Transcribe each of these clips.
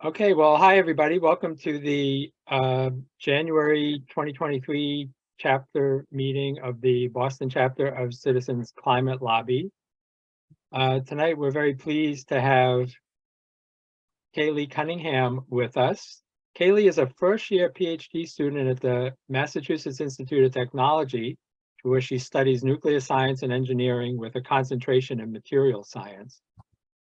Okay, well, hi, everybody. Welcome to the January 2023 chapter meeting of the Boston chapter of Citizens Climate Lobby. Tonight, we're very pleased to have Kaylee Cunningham with us. Kaylee is a first-year PhD student at the Massachusetts Institute of Technology, where she studies nuclear science and engineering with a concentration in material science.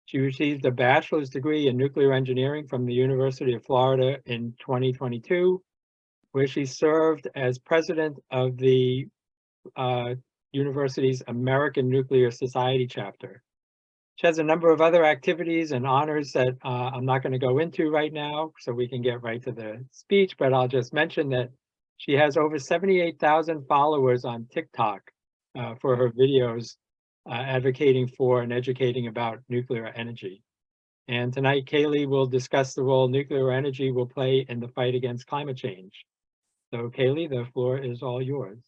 She received a bachelor's degree in nuclear engineering from the University of Florida in 2022, where she served as president of the university's American Nuclear Society chapter. She has a number of other activities and honors that I'm not going to go into right now, so we can get right to the speech, but I'll just mention that she has over 78,000 followers on TikTok for her videos advocating for and educating about nuclear energy. And tonight, Kaylee will discuss the role nuclear energy will play in the fight against climate change. So Kaylee, the floor is all yours.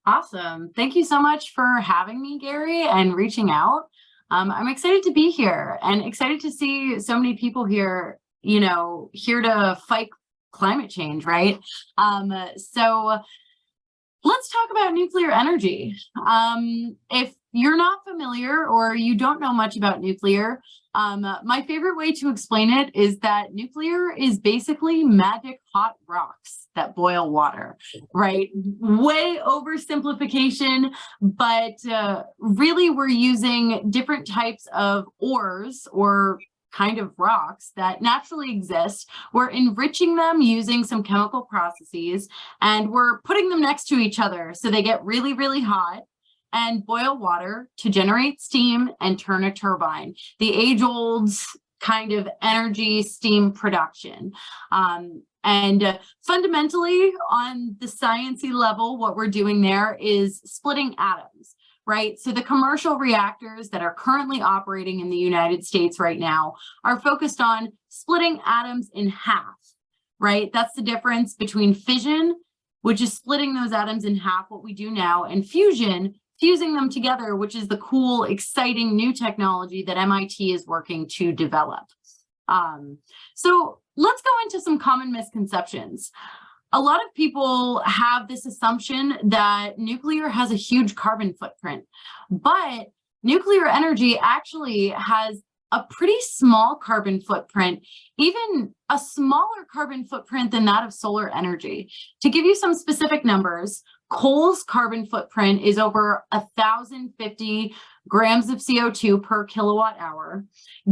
Awesome. Thank you so much for having me, Gary, and reaching out. I'm excited to be here and excited to see so many people here, here to fight climate change, right? So let's talk about nuclear energy. If you're not familiar or you don't know much about nuclear, my favorite way to explain it is that nuclear is basically magic hot rocks that boil water, right? Way oversimplification, but really we're using different types of ores or kind of rocks that naturally exist. We're enriching them using some chemical processes, and we're putting them next to each other so they get really, really hot and boil water to generate steam and turn a turbine. The age-old kind of energy steam production. Fundamentally, on the sciencey level, what we're doing there is splitting atoms. Right? So the commercial reactors that are currently operating in the United States right now are focused on splitting atoms in half, right? That's the difference between fission, which is splitting those atoms in half, what we do now, and fusion, fusing them together, which is the cool, exciting new technology that MIT is working to develop. So let's go into some common misconceptions. A lot of people have this assumption that nuclear has a huge carbon footprint, but nuclear energy actually has a pretty small carbon footprint, even a smaller carbon footprint than that of solar energy. To give you some specific numbers, coal's carbon footprint is over 1,050 grams of CO2 per kilowatt hour.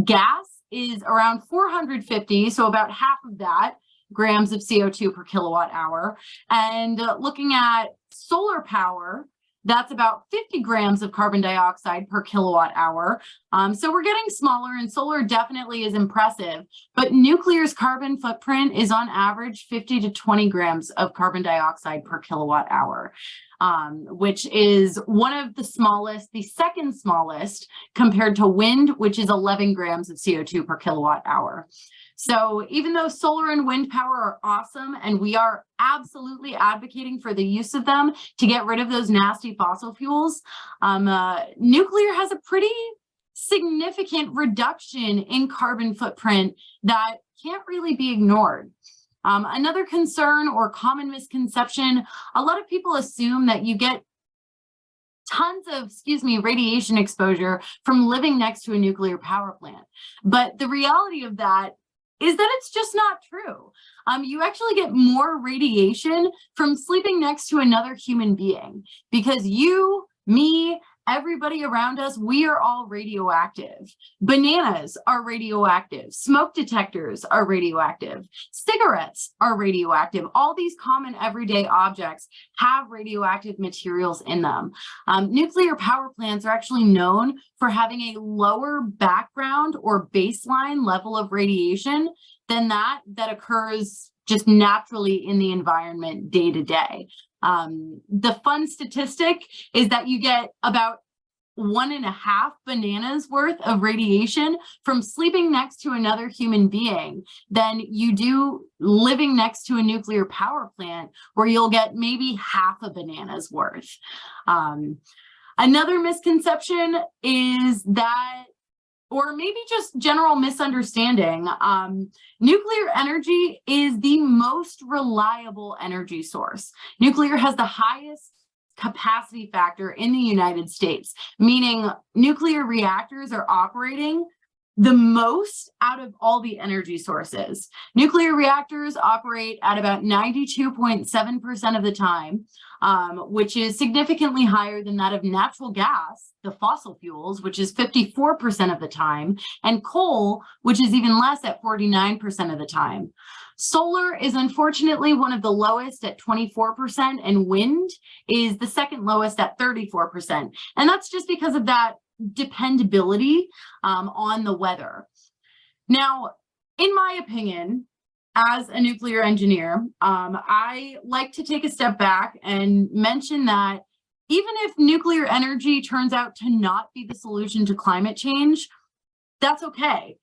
Gas is around 450, so about half of that, grams of CO2 per kilowatt hour. And looking at solar power, that's about 50 grams of carbon dioxide per kilowatt hour. So we're getting smaller, and solar definitely is impressive, but nuclear's carbon footprint is on average 50 to 20 grams of carbon dioxide per kilowatt hour, which is one of the smallest, the second smallest compared to wind, which is 11 grams of CO2 per kilowatt hour. So even though solar and wind power are awesome, and we are absolutely advocating for the use of them to get rid of those nasty fossil fuels, nuclear has a pretty significant reduction in carbon footprint that can't really be ignored. Another concern or common misconception, a lot of people assume that you get tons of, radiation exposure from living next to a nuclear power plant. But the reality of that is that it's just not true. You actually get more radiation from sleeping next to another human being, because you, me, everybody around us, we are all radioactive. Bananas are radioactive. Smoke detectors are radioactive. Cigarettes are radioactive. All these common everyday objects have radioactive materials in them. Nuclear power plants are actually known for having a lower background or baseline level of radiation than that occurs just naturally in the environment day to day. The fun statistic is that you get about 1.5 bananas worth of radiation from sleeping next to another human being than you do living next to a nuclear power plant, where you'll get maybe half a banana's worth. Another misconception is that or maybe just general misunderstanding. Nuclear energy is the most reliable energy source. Nuclear has the highest capacity factor in the United States, meaning nuclear reactors are operating the most out of all the energy sources. Nuclear reactors operate at about 92.7% of the time, which is significantly higher than that of natural gas, the fossil fuels, which is 54% of the time, and coal, which is even less at 49% of the time. Solar is unfortunately one of the lowest at 24%, and wind is the second lowest at 34%. And that's just because of that dependability on the weather. Now, in my opinion, as a nuclear engineer, I like to take a step back and mention that even if nuclear energy turns out to not be the solution to climate change, that's okay.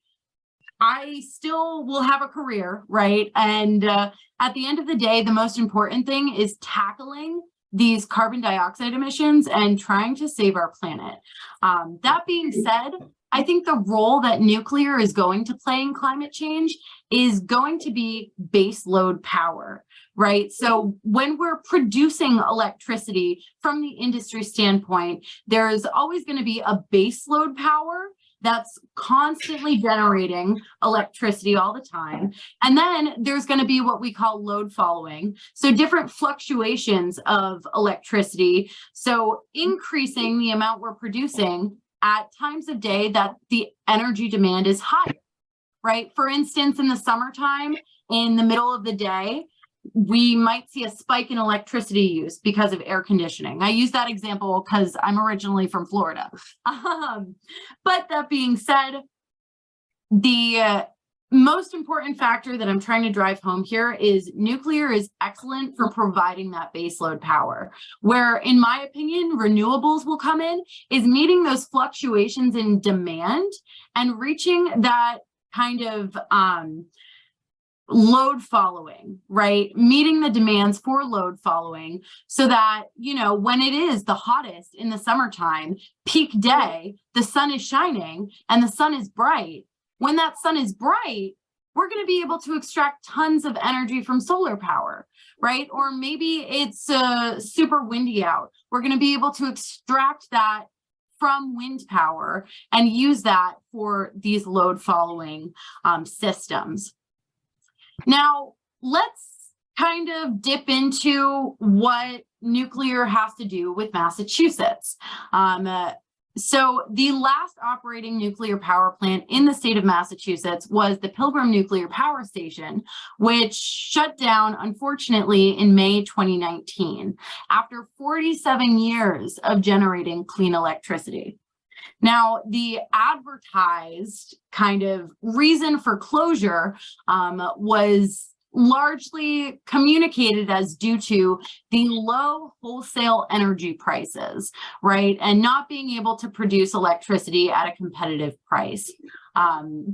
I still will have a career, right? And at the end of the day, the most important thing is tackling these carbon dioxide emissions and trying to save our planet. That being said, I think the role that nuclear is going to play in climate change is going to be base load power, right? So when we're producing electricity from the industry standpoint, there's always going to be a base load power that's constantly generating electricity all the time. And then there's going to be what we call load following. So different fluctuations of electricity. So increasing the amount we're producing at times of day that the energy demand is higher, right? For instance, in the summertime, in the middle of the day, we might see a spike in electricity use because of air conditioning. I use that example because I'm originally from Florida. But that being said, the most important factor that I'm trying to drive home here is nuclear is excellent for providing that baseload power. Where, in my opinion, renewables will come in is meeting those fluctuations in demand and reaching that kind of load following, right? Meeting the demands for load following so that, you know, when it is the hottest in the summertime, peak day, the sun is shining and the sun is bright. When that sun is bright, we're going to be able to extract tons of energy from solar power, right? Or maybe it's super windy out. We're going to be able to extract that from wind power and use that for these load following systems. Now, let's kind of dip into what nuclear has to do with Massachusetts. So the last operating nuclear power plant in the state of Massachusetts was the Pilgrim Nuclear Power Station, which shut down, unfortunately, in May 2019, after 47 years of generating clean electricity. Now, the advertised kind of reason for closure was largely communicated as due to the low wholesale energy prices, right? And not being able to produce electricity at a competitive price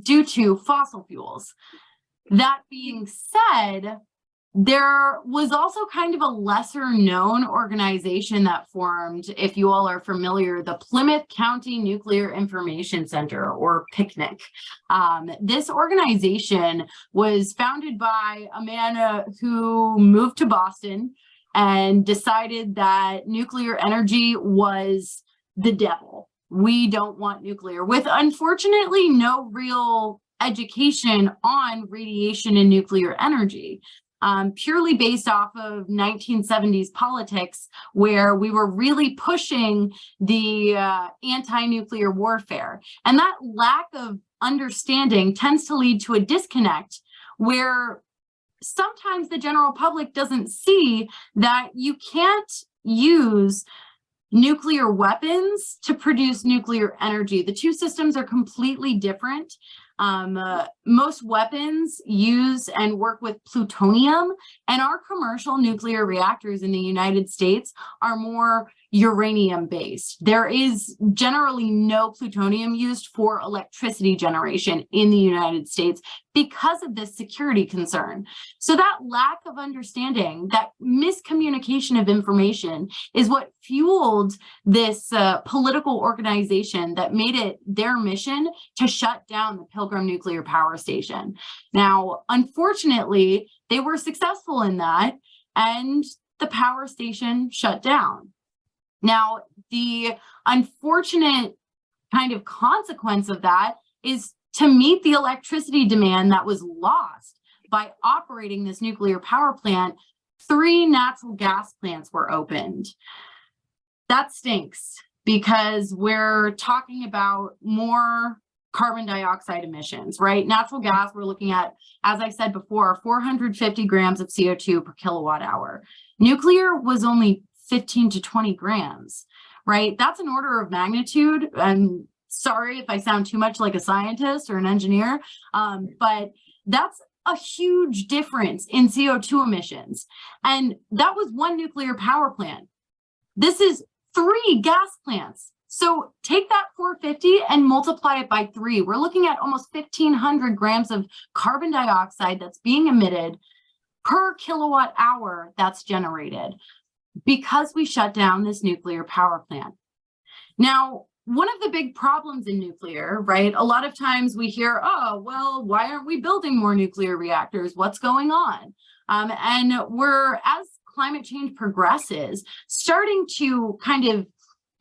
due to fossil fuels. That being said, there was also kind of a lesser known organization that formed, if you all are familiar, the Plymouth County Nuclear Information Center, or PICNIC. This organization was founded by a man who moved to Boston and decided that nuclear energy was the devil. We don't want nuclear, with unfortunately no real education on radiation and nuclear energy. Purely based off of 1970s politics, where we were really pushing the anti-nuclear warfare. And that lack of understanding tends to lead to a disconnect where sometimes the general public doesn't see that you can't use nuclear weapons to produce nuclear energy. The two systems are completely different. Most weapons use and work with plutonium, and our commercial nuclear reactors in the United States are more uranium based. There is generally no plutonium used for electricity generation in the United States because of this security concern. So that lack of understanding, that miscommunication of information is what fueled this political organization that made it their mission to shut down the Pilgrim Nuclear Power Station. Now, unfortunately, they were successful in that, and the power station shut down. Now, the unfortunate kind of consequence of that is to meet the electricity demand that was lost by operating this nuclear power plant, 3 natural gas plants were opened. That stinks because we're talking about more carbon dioxide emissions, right? Natural gas, we're looking at, as I said before, 450 grams of CO2 per kilowatt hour. Nuclear was only 15 to 20 grams, right? That's an order of magnitude. I'm sorry if I sound too much like a scientist or an engineer, but that's a huge difference in CO2 emissions. And that was 1 nuclear power plant. This is 3 gas plants. So take that 450 and multiply it by 3. We're looking at almost 1,500 grams of carbon dioxide that's being emitted per kilowatt hour that's generated because we shut down this nuclear power plant. Now, one of the big problems in nuclear, right? A lot of times we hear, oh, well, why aren't we building more nuclear reactors? What's going on? And we're, as climate change progresses, starting to kind of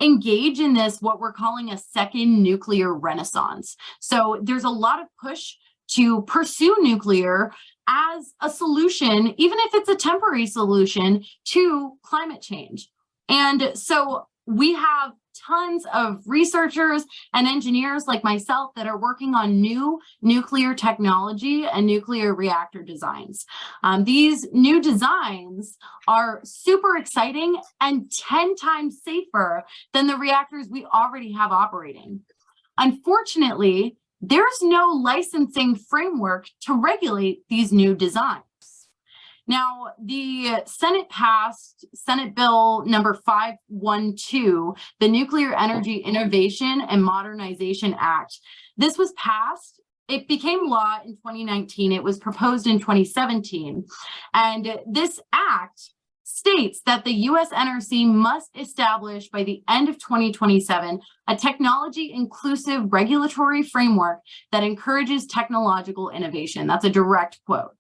engage in this, what we're calling a second nuclear renaissance. So there's a lot of push to pursue nuclear as a solution, even if it's a temporary solution, to climate change. And so we have tons of researchers and engineers like myself that are working on new nuclear technology and nuclear reactor designs. These new designs are super exciting and 10 times safer than the reactors we already have operating. Unfortunately, there's no licensing framework to regulate these new designs. Now, the Senate passed Senate Bill number 512, the Nuclear Energy Innovation and Modernization Act. This was passed. It became law in 2019. It was proposed in 2017. And this act states that the U.S. NRC must establish by the end of 2027 a technology-inclusive regulatory framework that encourages technological innovation. That's a direct quote.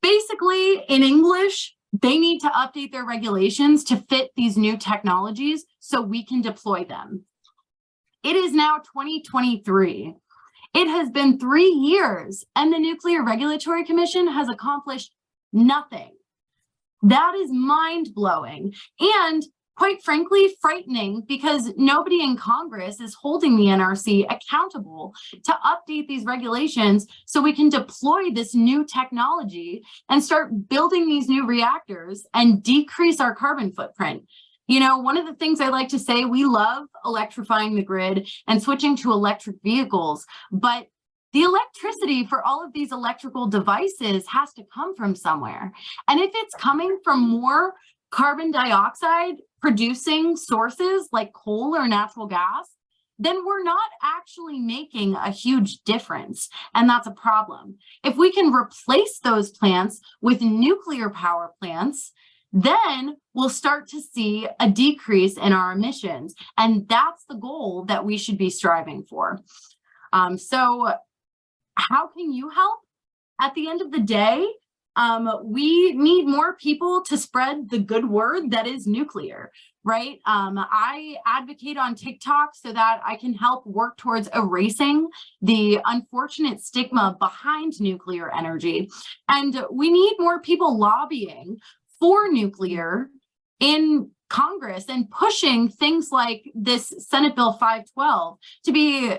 Basically, in English, they need to update their regulations to fit these new technologies so we can deploy them. It is now 2023. It has been 3 years, and the Nuclear Regulatory Commission has accomplished nothing. That is mind-blowing and, quite frankly, frightening, because nobody in Congress is holding the NRC accountable to update these regulations so we can deploy this new technology and start building these new reactors and decrease our carbon footprint. You know, one of the things I like to say, we love electrifying the grid and switching to electric vehicles, but the electricity for all of these electrical devices has to come from somewhere. And if it's coming from more carbon dioxide producing sources like coal or natural gas, then we're not actually making a huge difference. And that's a problem. If we can replace those plants with nuclear power plants, then we'll start to see a decrease in our emissions. And that's the goal that we should be striving for. So how can you help? At the end of the day, we need more people to spread the good word that is nuclear, right? I advocate on TikTok so that I can help work towards erasing the unfortunate stigma behind nuclear energy. And we need more people lobbying for nuclear in Congress and pushing things like this Senate Bill 512 to be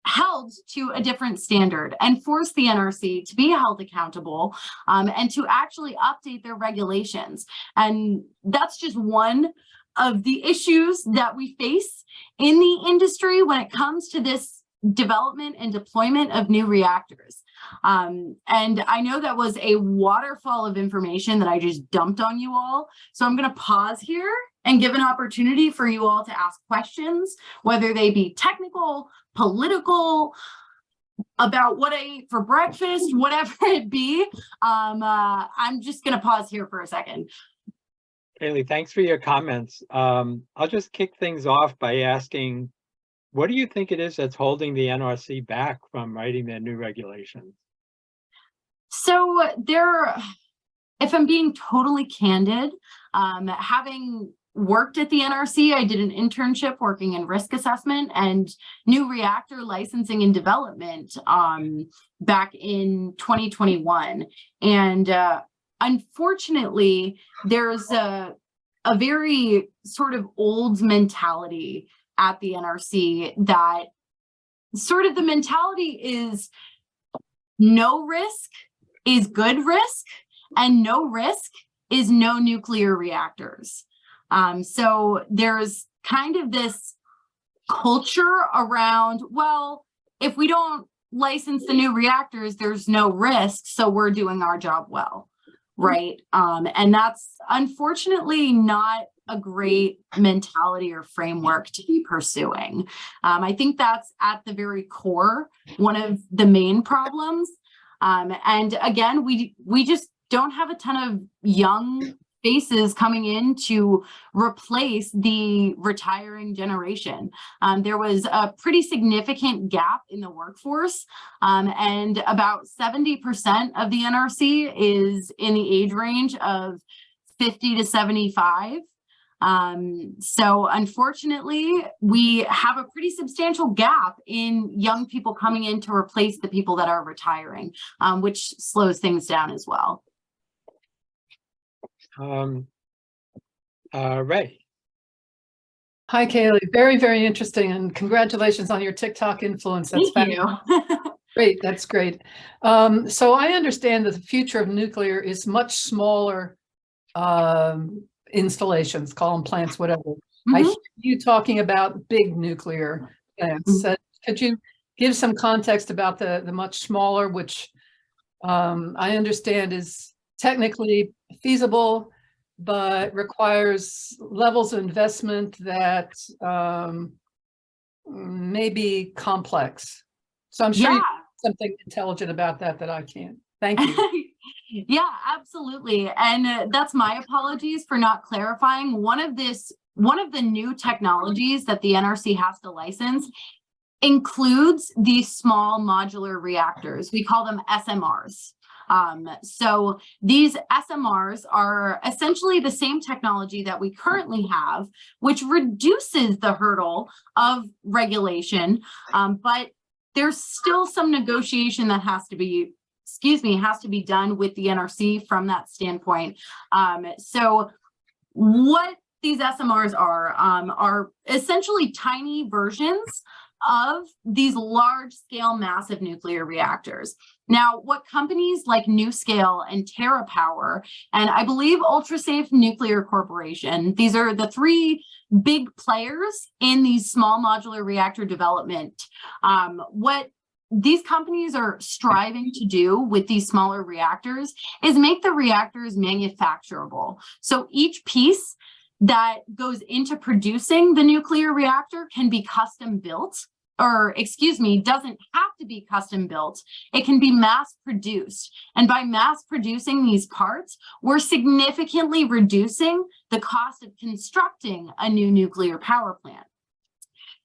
held to a different standard and force the NRC to be held accountable and to actually update their regulations. And that's just one of the issues that we face in the industry when it comes to this development and deployment of new reactors. And I know that was a waterfall of information that I just dumped on you all. So I'm going to pause here and give an opportunity for you all to ask questions, whether they be technical, political, about what I ate for breakfast, whatever it be. I'm just going to pause here for a second. Kaylee, thanks for your comments. I'll just kick things off by asking, what do you think it is that's holding the NRC back from writing their new regulations? So if I'm being totally candid, having worked at the NRC, I did an internship working in risk assessment and new reactor licensing and development back in 2021. And unfortunately, there's a very sort of old mentality at the NRC that sort of the mentality is no risk is good risk and no risk is no nuclear reactors. So there's kind of this culture around, well, if we don't license the new reactors, there's no risk, so we're doing our job well, right? And that's unfortunately not a great mentality or framework to be pursuing. I think that's at the very core, one of the main problems. And again, we just don't have a ton of young faces coming in to replace the retiring generation. There was a pretty significant gap in the workforce, and about 70% of the NRC is in the age range of 50 to 75. So unfortunately, we have a pretty substantial gap in young people coming in to replace the people that are retiring, which slows things down as well. Ray. Hi, Kaylee. Very, very interesting, and congratulations on your TikTok influence. That's Thank you. Great. That's great. So I understand that the future of nuclear is much smaller installations, call them plants, whatever. I hear you talking about big nuclear plants. Could you give some context about the much smaller, which I understand is technically feasible, but requires levels of investment that may be complex. So I'm sure you have something intelligent about that I can't. Thank you. Yeah, absolutely. And that's my apologies for not clarifying. One of the new technologies that the NRC has to license includes these small modular reactors. We call them SMRs. So these SMRs are essentially the same technology that we currently have, which reduces the hurdle of regulation, but there's still some negotiation that has to be done with the NRC from that standpoint. So what these SMRs are essentially tiny versions of these large scale massive nuclear reactors. Now, what companies like NuScale and TerraPower, and I believe UltraSafe Nuclear Corporation, these are the three big players in these small modular reactor development. What these companies are striving to do with these smaller reactors is make the reactors manufacturable. So each piece that goes into producing the nuclear reactor can be custom built, or doesn't have to be custom built. It can be mass produced. And by mass producing these parts, we're significantly reducing the cost of constructing a new nuclear power plant.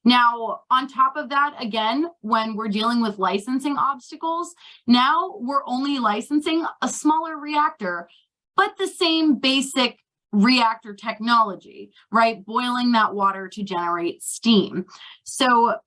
Now, on top of that, again, when we're dealing with licensing obstacles, now we're only licensing a smaller reactor, but the same basic reactor technology, right? Boiling that water to generate steam. So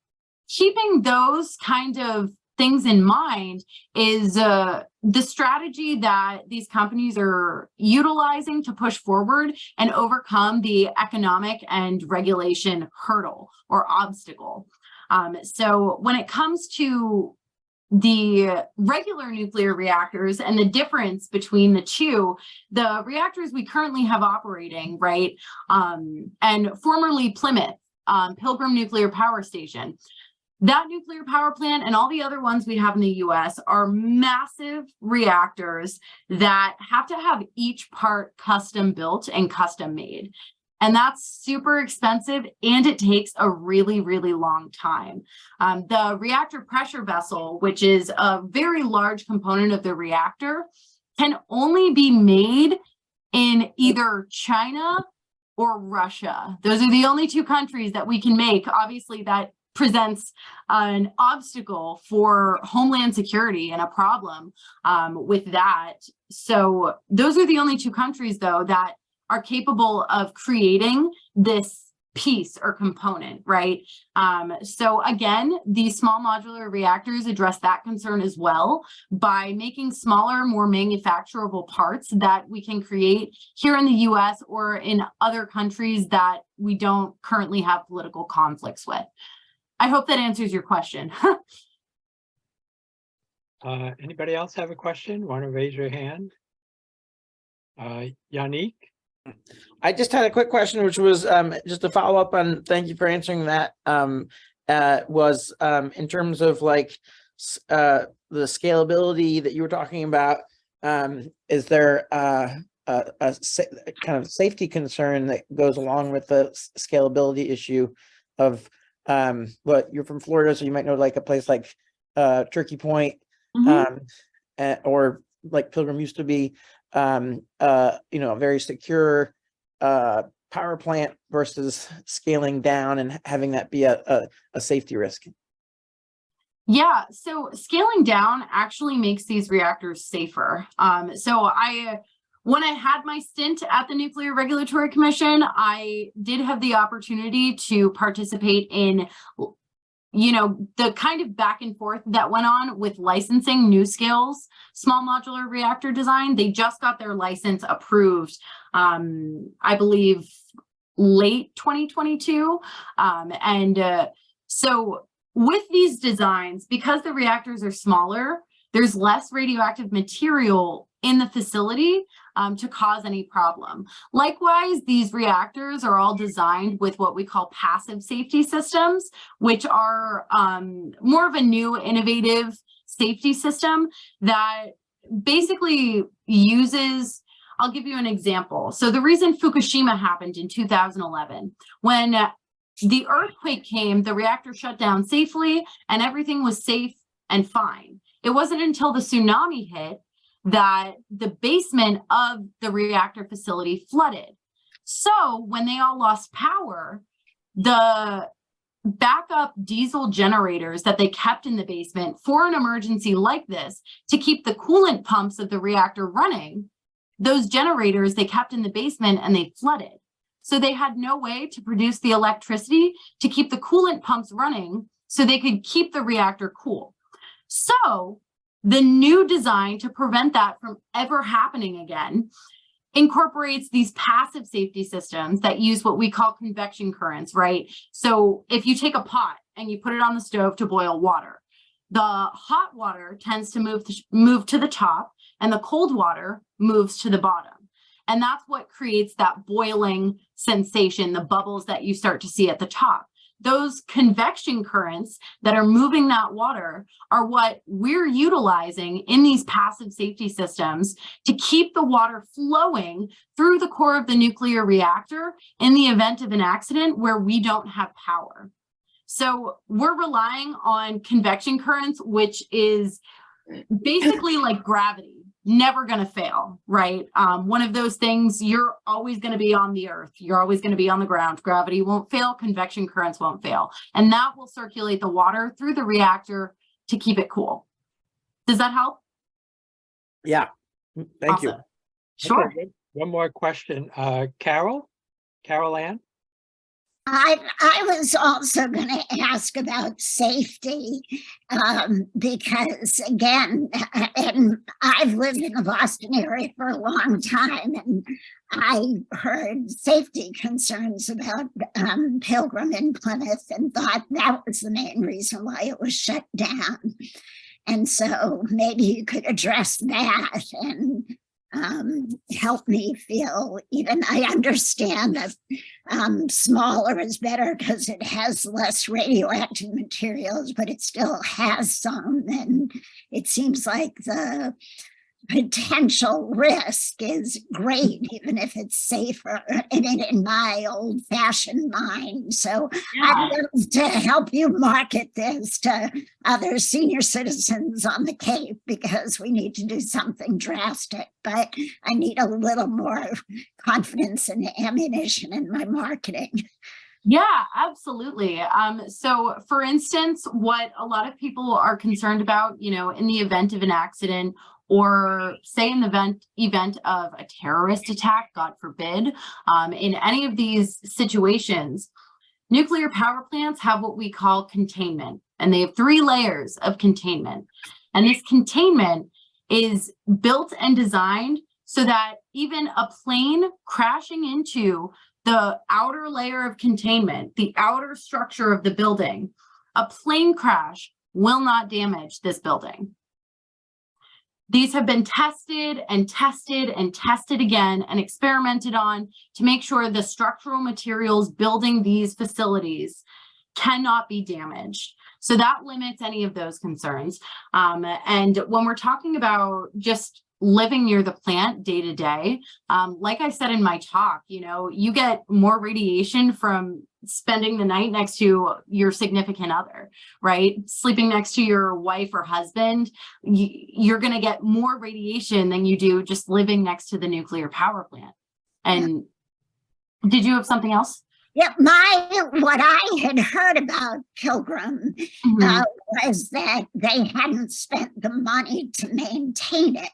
keeping those kind of things in mind is the strategy that these companies are utilizing to push forward and overcome the economic and regulation hurdle or obstacle. So when it comes to the regular nuclear reactors and the difference between the two, the reactors we currently have operating, right, and formerly Plymouth, Pilgrim Nuclear Power Station, That nuclear power plant and all the other ones we have in the US are massive reactors that have to have each part custom built and custom made. And that's super expensive, and it takes a really, really long time. The reactor pressure vessel, which is a very large component of the reactor, can only be made in either China or Russia. Those are the only two countries that we can make. Obviously, that presents an obstacle for homeland security and a problem with that. So those are the only two countries, though, that are capable of creating this piece or component, right? So again, these small modular reactors address that concern as well by making smaller, more manufacturable parts that we can create here in the US or in other countries that we don't currently have political conflicts with. I hope that answers your question. Anybody else have a question? Want to raise your hand? Yannick? I just had a quick question, which was just to follow up on, thank you for answering that, was in terms of like the scalability that you were talking about, is there a kind of safety concern that goes along with the scalability issue of what you're from Florida, so you might know like a place like Turkey Point, or like Pilgrim used to be, you know, a very secure power plant versus scaling down and having that be a safety risk? Yeah, so scaling down actually makes these reactors safer. When I had my stint at the Nuclear Regulatory Commission, I did have the opportunity to participate in, you know, the kind of back and forth that went on with licensing NuScale's small modular reactor design. They just got their license approved, I believe, late 2022. So with these designs, because the reactors are smaller, there's less radioactive material in the facility to cause any problem. Likewise, these reactors are all designed with what we call passive safety systems, which are more of a new innovative safety system that basically uses, I'll give you an example. So the reason Fukushima happened in 2011, when the earthquake came, the reactor shut down safely and everything was safe and fine. It wasn't until the tsunami hit that the basement of the reactor facility flooded. So when they all lost power, the backup diesel generators that they kept in the basement for an emergency like this to keep the coolant pumps of the reactor running, those generators they kept in the basement and they flooded. So they had no way to produce the electricity to keep the coolant pumps running so they could keep the reactor cool. So the new design to prevent that from ever happening again incorporates these passive safety systems that use what we call convection currents, right? So if you take a pot and you put it on the stove to boil water, the hot water tends to move to the top and the cold water moves to the bottom. And that's what creates that boiling sensation, the bubbles that you start to see at the top. Those convection currents that are moving that water are what we're utilizing in these passive safety systems to keep the water flowing through the core of the nuclear reactor in the event of an accident where we don't have power. So we're relying on convection currents, which is basically like gravity. Never going to fail, right? One of those things, you're always going to be on the earth. You're always going to be on the ground. Gravity won't fail. Convection currents won't fail. And that will circulate the water through the reactor to keep it cool. Does that help? Yeah. Thank you. Sure. Okay, one more question. Carol Ann? I was also going to ask about safety because, again, and I've lived in the Boston area for a long time, and I heard safety concerns about Pilgrim in Plymouth and thought that was the main reason why it was shut down. And so maybe you could address that and help me feel, even I understand that smaller is better because it has less radioactive materials, but it still has some. And it seems like the potential risk is great, even if it's safer in my old-fashioned mind. So I'd love to help you market this to other senior citizens on the Cape, because we need to do something drastic, but I need a little more confidence and ammunition in my marketing. Yeah, absolutely. So for instance, what a lot of people are concerned about, you know, in the event of an accident, or say in the event of a terrorist attack, God forbid, in any of these situations, nuclear power plants have what we call containment, and they have 3 layers of containment. And this containment is built and designed so that even a plane crashing into the outer layer of containment, the outer structure of the building, a plane crash will not damage this building. These have been tested and tested and tested again and experimented on to make sure the structural materials building these facilities cannot be damaged. So that limits any of those concerns. And when we're talking about just living near the plant day to day, like I said in my talk, you know, you get more radiation from spending the night next to your significant other, right? Sleeping next to your wife or husband, you're going to get more radiation than you do just living next to the nuclear power plant. And did you have something else? Yeah, what I had heard about Pilgrim was that they hadn't spent the money to maintain it.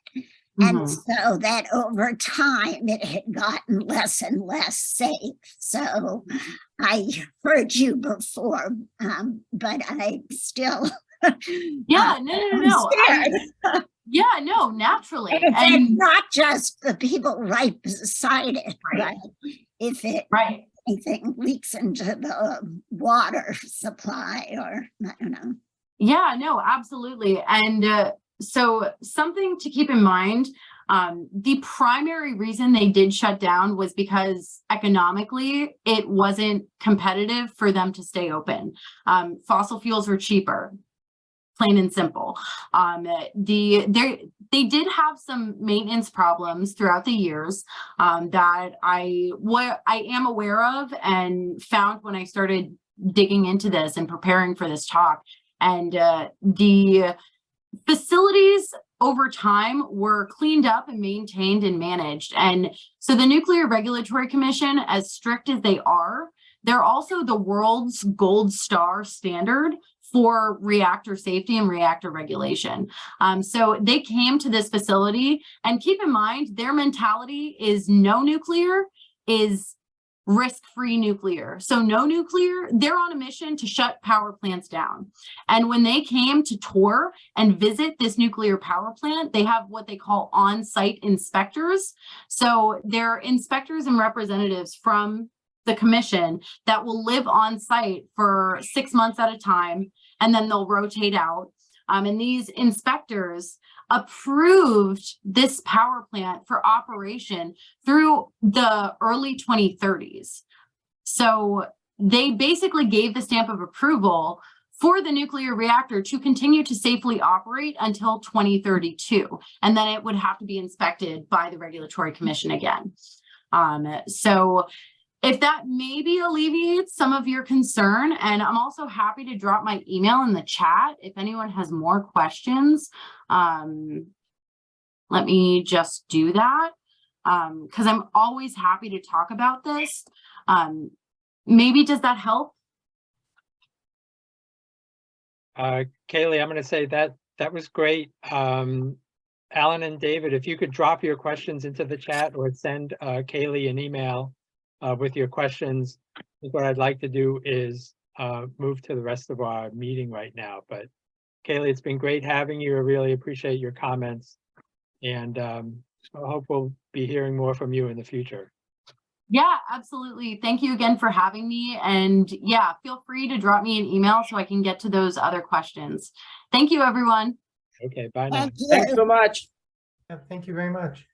And so that over time it had gotten less and less safe. So I heard you before, but I still no, naturally. And it's not just the people right beside it, right? If it anything leaks into the water supply, or I don't know. Yeah, no, absolutely. And so something to keep in mind, the primary reason they did shut down was because economically it wasn't competitive for them to stay open. Fossil fuels were cheaper, plain and simple. They did have some maintenance problems throughout the years that I am aware of and found when I started digging into this and preparing for this talk. And the facilities over time were cleaned up and maintained and managed. And so the Nuclear Regulatory Commission, as strict as they are, they're also the world's gold star standard for reactor safety and reactor regulation. So they came to this facility, and keep in mind, their mentality is no nuclear is risk-free nuclear. So no nuclear, they're on a mission to shut power plants down. And when they came to tour and visit this nuclear power plant, they have what they call on-site inspectors. So they're inspectors and representatives from the commission that will live on site for 6 months at a time, and then they'll rotate out. And these inspectors approved this power plant for operation through the early 2030s. So they basically gave the stamp of approval for the nuclear reactor to continue to safely operate until 2032. And then it would have to be inspected by the Regulatory Commission again. So if that maybe alleviates some of your concern, and I'm also happy to drop my email in the chat if anyone has more questions. Let me just do that because I'm always happy to talk about this. Maybe does that help? Kaylee, I'm going to say that was great. Alan and David, if you could drop your questions into the chat or send Kaylee an email with your questions. What I'd like to do is move to the rest of our meeting right now. But Kaylee, it's been great having you. I really appreciate your comments, and I hope we'll be hearing more from you in the future. Yeah, absolutely. Thank you again for having me. And yeah, feel free to drop me an email so I can get to those other questions. Thank you, everyone. Okay, bye now. Thanks so much. Yeah, thank you very much.